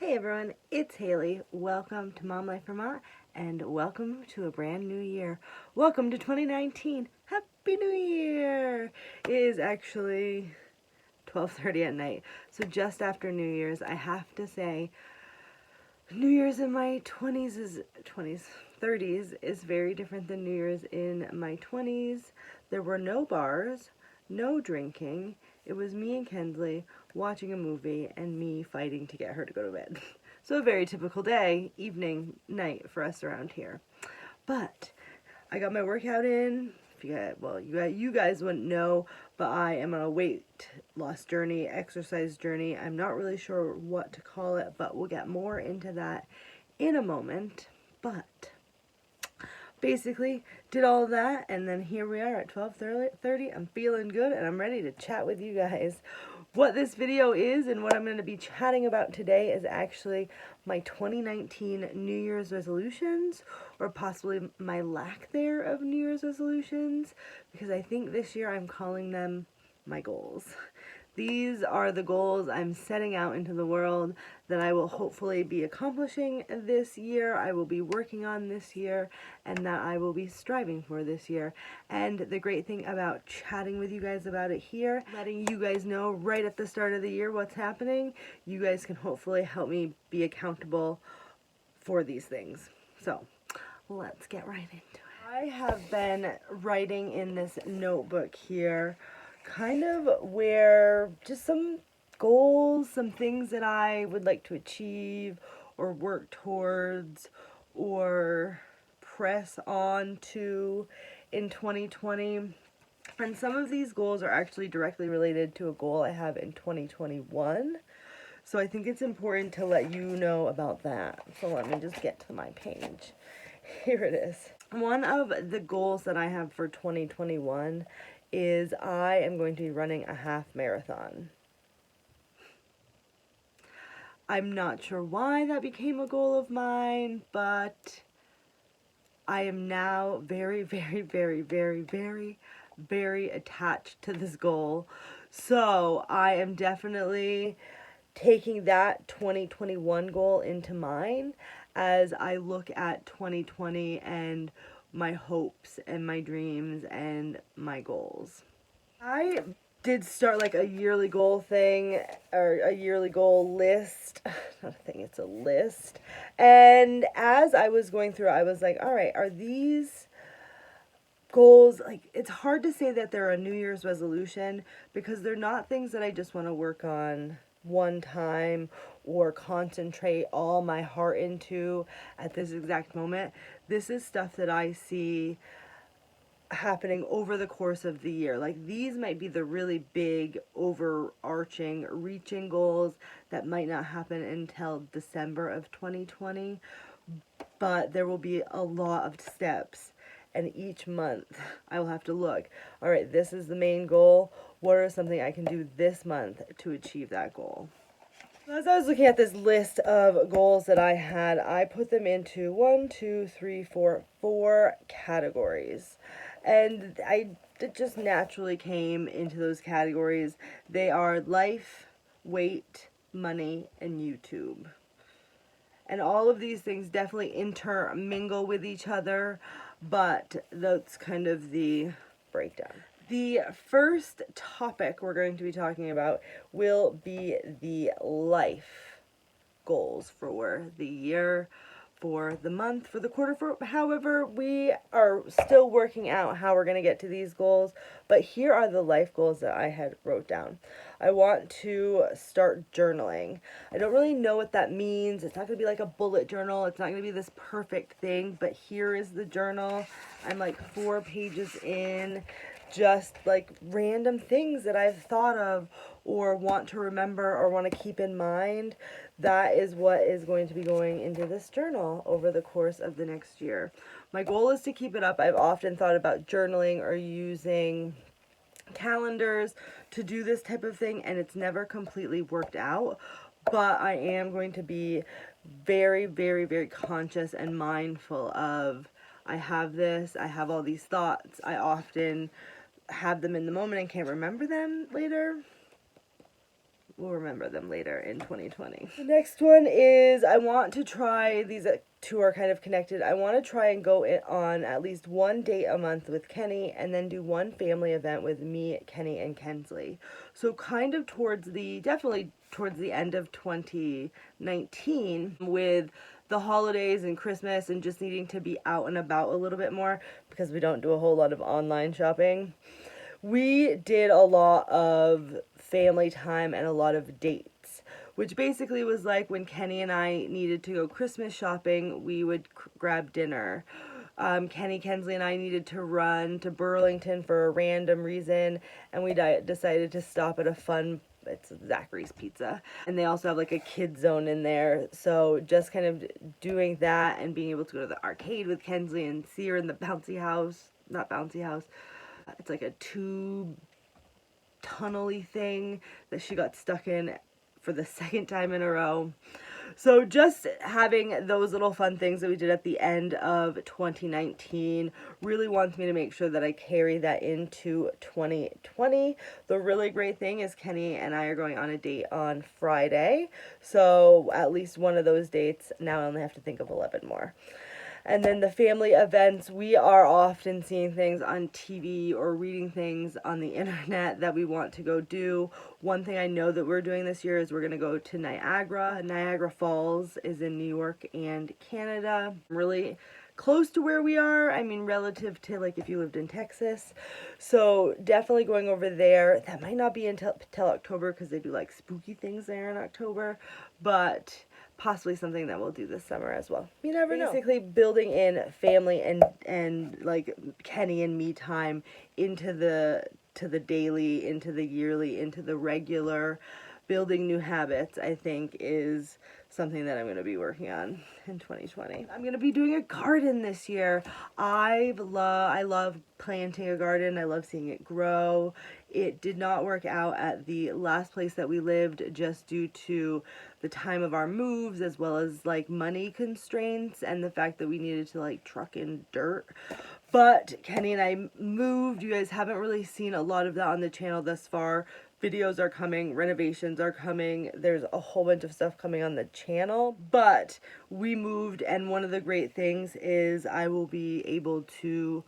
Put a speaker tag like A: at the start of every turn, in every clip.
A: Hey everyone, it's Haley. Welcome to Mom Life Vermont and welcome to a brand new year. Welcome to 2019. Happy New Year! It is actually 12:30 at night, so just after New Year's. I have to say, New Year's in my 30s is very different than New Year's in my 20s. There were no bars, no drinking. It was me and Kensley watching a movie and me fighting to get her to go to bed. So a very typical day, evening, night for us around here. But I got my workout in. You guys wouldn't know, but I am on a weight loss journey, exercise journey. I'm not really sure what to call it, but we'll get more into that in a moment. But basically did all of that, and then here we are at 12:30. I'm feeling good and I'm ready to chat with you guys. What this video is and what I'm going to be chatting about today is actually my 2019 New Year's resolutions, or possibly my lack there of New Year's resolutions, because I think this year I'm calling them my goals. These are the goals I'm setting out into the world that I will hopefully be accomplishing this year, I will be working on this year, and that I will be striving for this year. And the great thing about chatting with you guys about it here, letting you guys know right at the start of the year what's happening, you guys can hopefully help me be accountable for these things. So, let's get right into it. I have been writing in this notebook here kind of where just some goals, some things that I would like to achieve or work towards or press on to in 2020. And some of these goals are actually directly related to a goal I have in 2021. So I think it's important to let you know about that. So let me just get to my page. Here it is. One of the goals that I have for 2021 is I am going to be running a half marathon. I'm not sure why that became a goal of mine, but I am now very, very, very, very, very, very attached to this goal. So I am definitely taking that 2021 goal into mine as I look at 2020 and my hopes and my dreams and my goals. I did start like a yearly goal thing, or a yearly goal list. Not a thing, it's a list. And as I was going through, I was like, all right, are these goals, like, it's hard to say that they're a New Year's resolution because they're not things that I just want to work on one time or concentrate all my heart into at this exact moment. This is stuff that I see happening over the course of the year. Like, these might be the really big, overarching, reaching goals that might not happen until December of 2020, but there will be a lot of steps. And each month I will have to look, all right, this is the main goal. What are something I can do this month to achieve that goal? As I was looking at this list of goals that I had, I put them into 4 categories. And it just naturally came into those categories. They are life, weight, money, and YouTube. And all of these things definitely intermingle with each other, but that's kind of the breakdown. The first topic we're going to be talking about will be the life goals for the year, for the month, for the quarter, for however we are still working out how we're going to get to these goals. But here are the life goals that I had wrote down. I want to start journaling. I don't really know what that means. It's not going to be like a bullet journal. It's not going to be this perfect thing, but here is the journal. I'm like 4 pages in, just like random things that I've thought of or want to remember or want to keep in mind. That is what is going to be going into this journal over the course of the next year. My goal is to keep it up. I've often thought about journaling or using calendars to do this type of thing, and it's never completely worked out, but I am going to be very, very, very conscious and mindful of, I have this, I have all these thoughts. I often have them in the moment and can't remember them later. we'll remember them later in 2020. The next one is I want to try, these two are kind of connected. I want to try and go on at least one date a month with Kenny and then do one family event with me, Kenny, and Kensley. So kind of definitely towards the end of 2019 with the holidays and Christmas and just needing to be out and about a little bit more because we don't do a whole lot of online shopping. We did a lot of family time and a lot of dates, which basically was like when Kenny and I needed to go Christmas shopping, we would grab dinner. Kenny, Kensley, and I needed to run to Burlington for a random reason, and we decided to stop at it's Zachary's Pizza. And they also have like a kid zone in there. So just kind of doing that and being able to go to the arcade with Kensley and see her in the bouncy house. Not bouncy house. It's like a tube tunnel-y thing that she got stuck in for the second time in a row. So just having those little fun things that we did at the end of 2019 really wants me to make sure that I carry that into 2020. The really great thing is Kenny and I are going on a date on Friday. So at least one of those dates, now I only have to think of 11 more. And then the family events, we are often seeing things on TV or reading things on the internet that we want to go do. One thing I know that we're doing this year is we're going to go to Niagara. Niagara Falls is in New York and Canada. Really close to where we are. I mean, relative to like if you lived in Texas. So definitely going over there. That might not be until October because they do like spooky things there in October. But possibly something that we'll do this summer as well. You never know. Basically building in family and like Kenny and me time into the daily, into the yearly, into the regular. Building new habits, I think, is something that I'm going to be working on in 2020. I'm going to be doing a garden this year. I love planting a garden. I love seeing it grow. It did not work out at the last place that we lived just due to the time of our moves as well as like money constraints and the fact that we needed to like truck in dirt. But Kenny and I moved. You guys haven't really seen a lot of that on the channel thus far. Videos are coming, renovations are coming, there's a whole bunch of stuff coming on the channel, but we moved, and one of the great things is I will be able to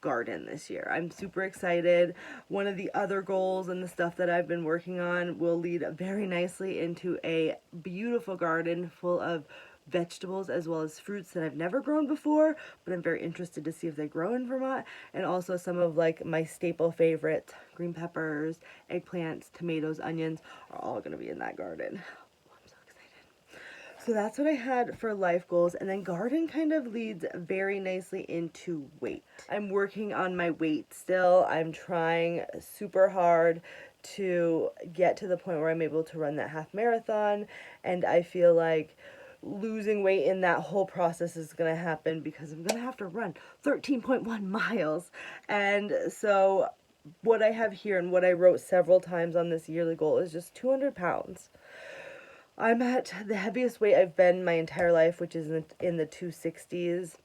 A: garden this year. I'm super excited. One of the other goals and the stuff that I've been working on will lead very nicely into a beautiful garden full of vegetables as well as fruits that I've never grown before, but I'm very interested to see if they grow in Vermont, and also some of like my staple favorites, green peppers, eggplants, tomatoes, onions are all going to be in that garden. I'm so excited. So that's what I had for life goals, and then garden kind of leads very nicely into weight. I'm working on my weight still. I'm trying super hard to get to the point where I'm able to run that half marathon, and I feel like losing weight in that whole process is going to happen because I'm going to have to run 13.1 miles. And so what I have here and what I wrote several times on this yearly goal is just 200 pounds. I'm at the heaviest weight I've been my entire life, which is in the 260s.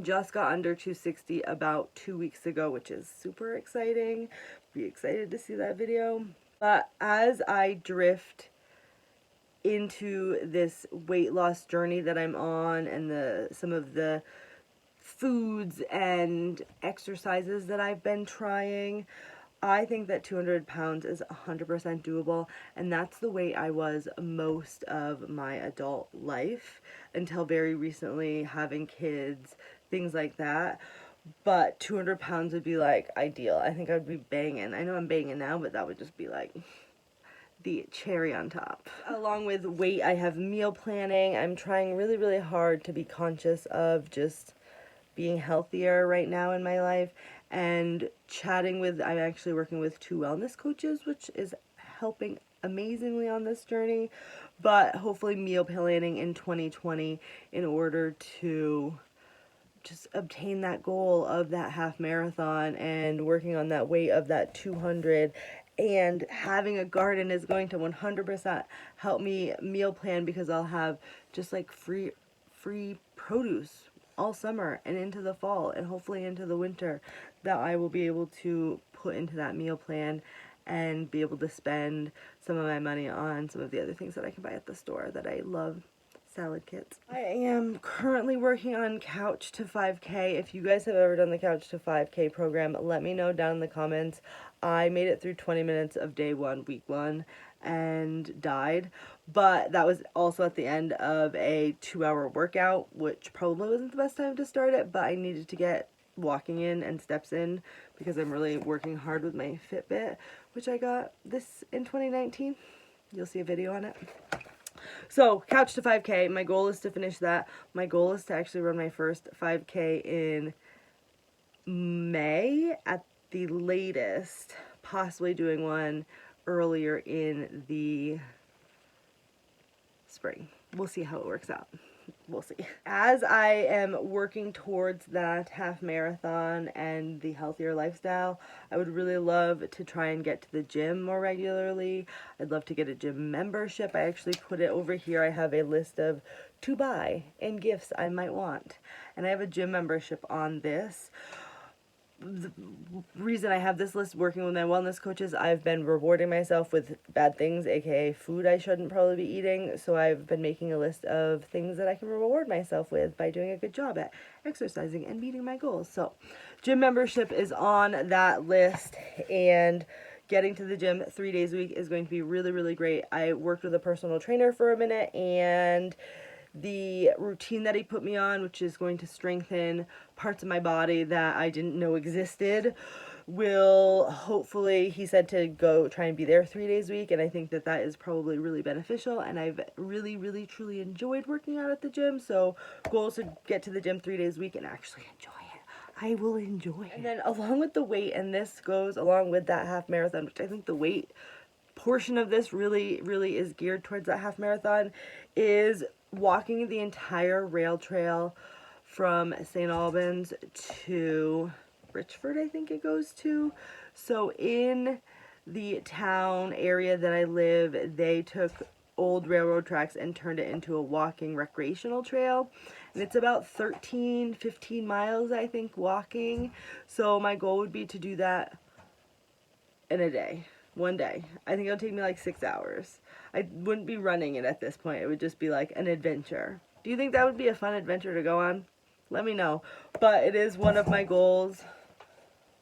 A: Just got under 260 about 2 weeks ago, which is super exciting. Be excited to see that video. But as I drift into this weight loss journey that I'm on and some of the foods and exercises that I've been trying, I think that 200 pounds is 100% doable, and that's the weight I was most of my adult life until very recently, having kids, things like that. But 200 pounds would be like ideal. I think I would be banging. I know I'm banging now, but that would just be like the cherry on top. Along with weight, I have meal planning. I'm trying really, really hard to be conscious of just being healthier right now in my life, and I'm actually working with 2 wellness coaches, which is helping amazingly on this journey, but hopefully meal planning in 2020 in order to just obtain that goal of that half marathon and working on that weight of that 200. And having a garden is going to 100% help me meal plan because I'll have just like free produce all summer and into the fall and hopefully into the winter that I will be able to put into that meal plan and be able to spend some of my money on some of the other things that I can buy at the store that I love. Salad kits. I am currently working on Couch to 5K. If you guys have ever done the Couch to 5K program, let me know down in the comments. I made it through 20 minutes of day 1, week 1, and died. But that was also at the end of a 2-hour workout, which probably wasn't the best time to start it, but I needed to get walking in and steps in because I'm really working hard with my Fitbit, which I got this in 2019. You'll see a video on it. So, Couch to 5K, my goal is to finish that. My goal is to actually run my first 5K in May at the latest, possibly doing one earlier in the spring. We'll see how it works out. We'll see. As I am working towards that half marathon and the healthier lifestyle, I would really love to try and get to the gym more regularly. I'd love to get a gym membership. I actually put it over here. I have a list of to buy and gifts I might want. And I have a gym membership on this. The reason I have this list working with my wellness coaches, I've been rewarding myself with bad things, aka food I shouldn't probably be eating, so I've been making a list of things that I can reward myself with by doing a good job at exercising and meeting my goals. So gym membership is on that list, and getting to the gym 3 days a week is going to be really, really great. I worked with a personal trainer for a minute, and the routine that he put me on, which is going to strengthen parts of my body that I didn't know existed, will hopefully, he said to go try and be there 3 days a week, and I think that that is probably really beneficial, and I've really, really, truly enjoyed working out at the gym, so goal is to get to the gym 3 days a week and actually enjoy it. I will enjoy it. And then along with the weight, and this goes along with that half marathon, which I think the weight portion of this really, really is geared towards that half marathon, is walking the entire rail trail from St. Albans to Richford, I think it goes to. So in the town area that I live, they took old railroad tracks and turned it into a walking recreational trail. And it's about 13, 15 miles, I think, walking. So my goal would be to do that in a day. One day. I think it'll take me like 6 hours. I wouldn't be running it at this point. It would just be like an adventure. Do you think that would be a fun adventure to go on? Let me know. But it is one of my goals.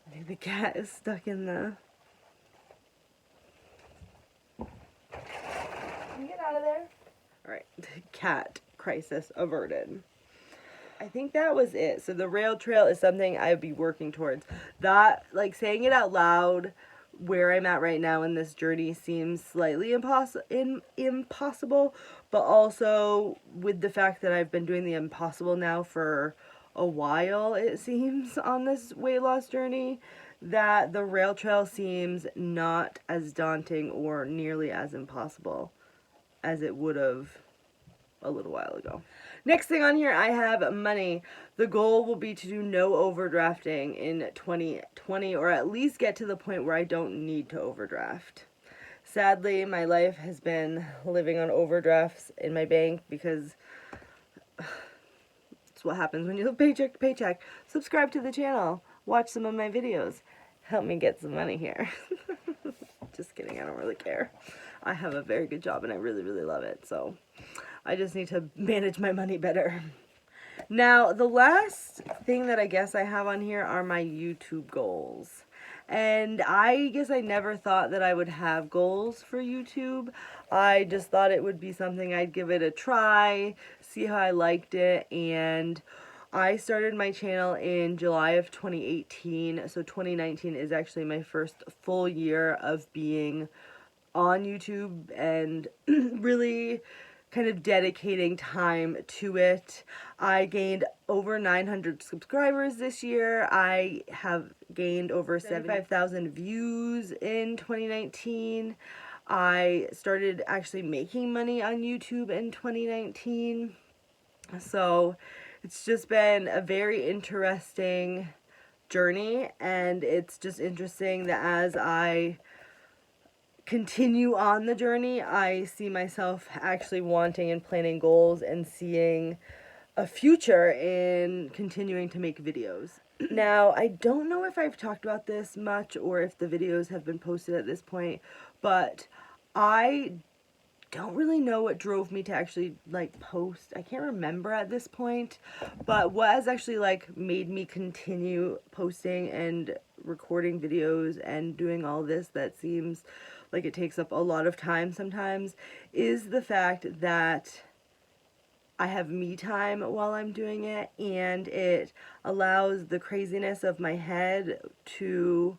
A: I think the cat is stuck in the... Can you get out of there? Alright, cat crisis averted. I think that was it. So the rail trail is something I'd be working towards. That, like, saying it out loud, where I'm at right now in this journey seems slightly impossible, but also with the fact that I've been doing the impossible now for a while, it seems, on this weight loss journey, that the rail trail seems not as daunting or nearly as impossible as it would have a little while ago. Next thing on here, I have money. The goal will be to do no overdrafting in 2020, or at least get to the point where I don't need to overdraft. Sadly, my life has been living on overdrafts in my bank because it's what happens when you live paycheck to paycheck. Subscribe to the channel. Watch some of my videos. Help me get some money here. Just kidding, I don't really care. I have a very good job and I really, really love it, so I just need to manage my money better. Now, the last thing that I guess I have on here are my YouTube goals. And I guess I never thought that I would have goals for YouTube. I just thought it would be something I'd give it a try, see how I liked it, and I started my channel in July of 2018, so 2019 is actually my first full year of being on YouTube and really kind of dedicating time to it. I gained over 900 subscribers this year. I have gained over 75,000 views in 2019. I started actually making money on YouTube in 2019. So it's just been a very interesting journey, and it's just interesting that as I continue on the journey, I see myself actually wanting and planning goals and seeing a future in continuing to make videos. Now, I don't know if I've talked about this much or if the videos have been posted at this point, but I don't really know what drove me to actually like post. I can't remember at this point, but what has actually like made me continue posting and recording videos and doing all this that seems like it takes up a lot of time sometimes is the fact that I have me time while I'm doing it, and it allows the craziness of my head to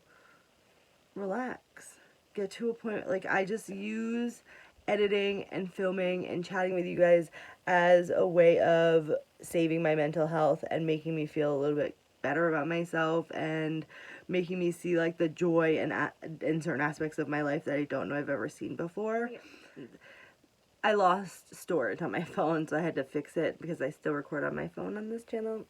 A: relax. Get to a point, like, I just use editing and filming and chatting with you guys as a way of saving my mental health and making me feel a little bit better about myself and making me see like the joy in certain aspects of my life that I don't know I've ever seen before. I lost storage on my phone, so I had to fix it because I still record on my phone on this channel.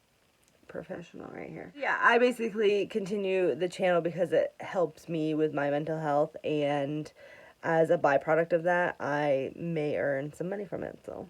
A: Professional right here. Yeah, I basically continue the channel because it helps me with my mental health, and as a byproduct of that, I may earn some money from it, so.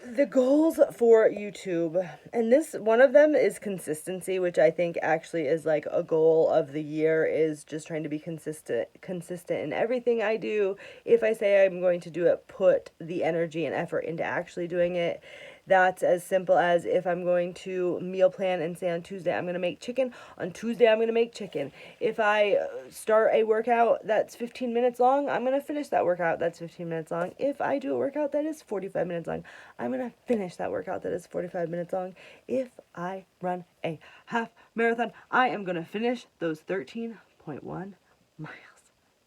A: The goals for YouTube, and this, one of them is consistency, which I think actually is like a goal of the year, is just trying to be consistent in everything I do. If I say I'm going to do it, put the energy and effort into actually doing it. That's as simple as if I'm going to meal plan and say on Tuesday I'm going to make chicken, on Tuesday I'm going to make chicken. If I start a workout that's 15 minutes long, I'm going to finish that workout that's 15 minutes long. If I do a workout that is 45 minutes long, I'm going to finish that workout that is 45 minutes long. If I run a half marathon, I am going to finish those 13.1 miles.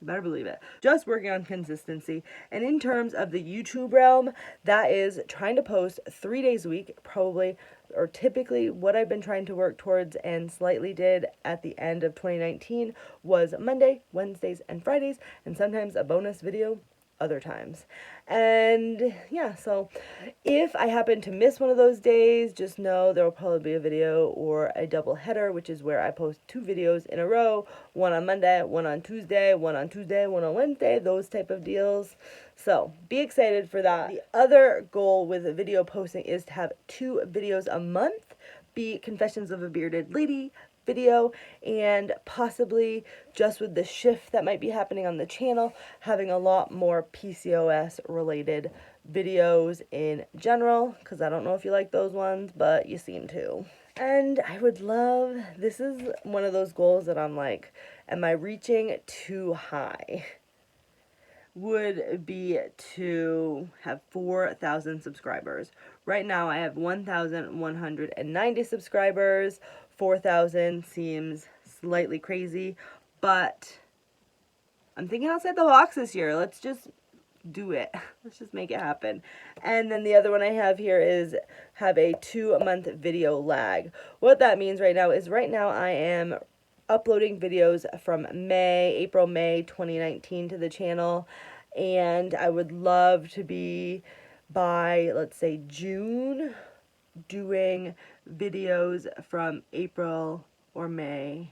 A: You better believe it. Just working on consistency. And in terms of the YouTube realm, that is trying to post 3 days a week, probably, or typically what I've been trying to work towards and slightly did at the end of 2019 was Monday, Wednesdays, and Fridays, and sometimes a bonus video other times. And yeah, so if I happen to miss one of those days, just know there will probably be a video or a double header, which is where I post 2 videos in a row, one on Monday, one on Tuesday, one on Wednesday, those type of deals. So be excited for that. The other goal with video posting is to have 2 videos a month, be Confessions of a Bearded Lady video, and possibly, just with the shift that might be happening on the channel, having a lot more PCOS related videos in general, because I don't know if you like those ones, but you seem to. And I would love, this is one of those goals that I'm like, am I reaching too high? Would be to have 4,000 subscribers. Right now I have 1,190 subscribers. 4,000 seems slightly crazy, but I'm thinking outside the box this year. Let's just do it. Let's just make it happen. And then the other one I have here is have a 2-month video lag. What that means right now is I am uploading videos from April, May 2019 to the channel, and I would love to be by, let's say, June, doing videos from April or May,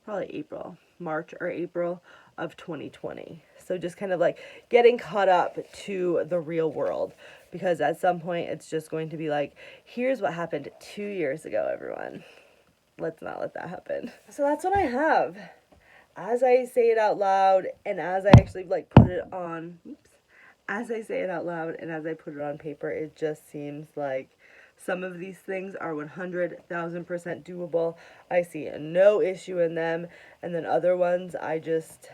A: probably April, March or April of 2020. So just kind of like getting caught up to the real world, because at some point it's just going to be like, here's what happened 2 years ago, everyone. Let's not let that happen. So that's what I have. As I say it out loud and as I actually like put it on, as I say it out loud and as I put it on paper, it just seems like some of these things are 100,000% doable. I see no issue in them. And then other ones I just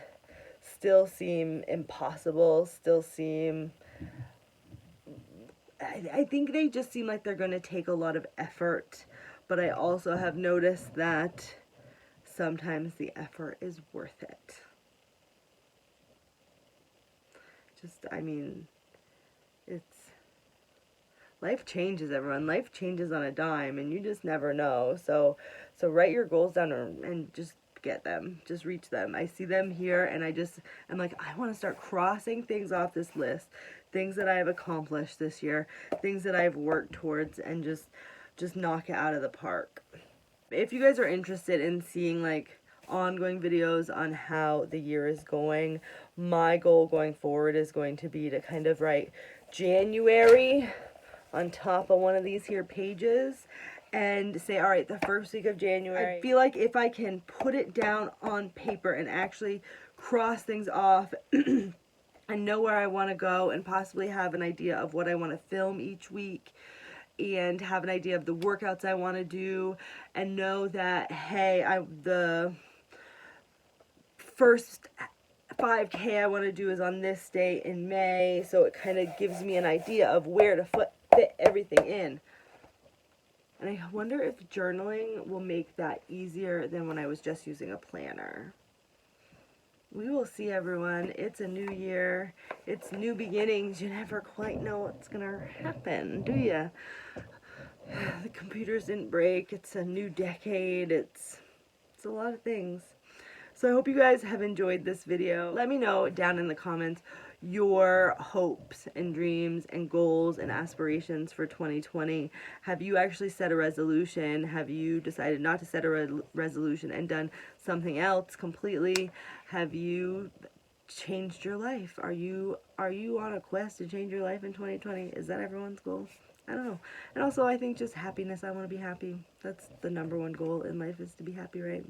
A: still seem impossible, still seem, I think they just seem like they're going to take a lot of effort. But I also have noticed that sometimes the effort is worth it. Just, I mean, it's, life changes, everyone. Life changes on a dime, and you just never know. So write your goals down and just get them. Just reach them. I see them here, and I'm like, I want to start crossing things off this list. Things that I have accomplished this year. Things that I've worked towards, and just knock it out of the park. If you guys are interested in seeing like ongoing videos on how the year is going, my goal going forward is going to be to kind of write January on top of one of these here pages, and say, all right, the first week of January. I feel like if I can put it down on paper and actually cross things off and know where I want to go and possibly have an idea of what I want to film each week and have an idea of the workouts I want to do and know that, hey, the first 5K I want to do is on this date in May, so it kind of gives me an idea of where to fit everything in. And I wonder if journaling will make that easier than when I was just using a planner. We will see, everyone. It's a new year. It's new beginnings. You never quite know what's going to happen, do you? The computers didn't break. It's a new decade. It's a lot of things. So I hope you guys have enjoyed this video. Let me know down in the comments your hopes and dreams and goals and aspirations for 2020. Have you actually set a resolution? Have you decided not to set a resolution and done something else completely? Have you changed your life? Are you on a quest to change your life in 2020? Is that everyone's goal? I don't know. And also, I think just happiness. I want to be happy. That's the #1 goal in life, is to be happy, right?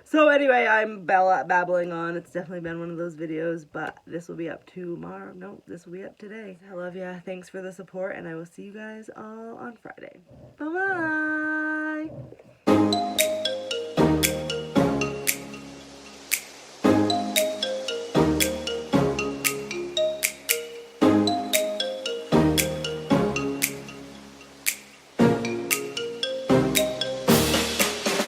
A: So anyway, I'm babbling on. It's definitely been one of those videos, but this will be up tomorrow. No, this will be up today. I love ya. Thanks for the support, and I will see you guys all on Friday. Bye-bye.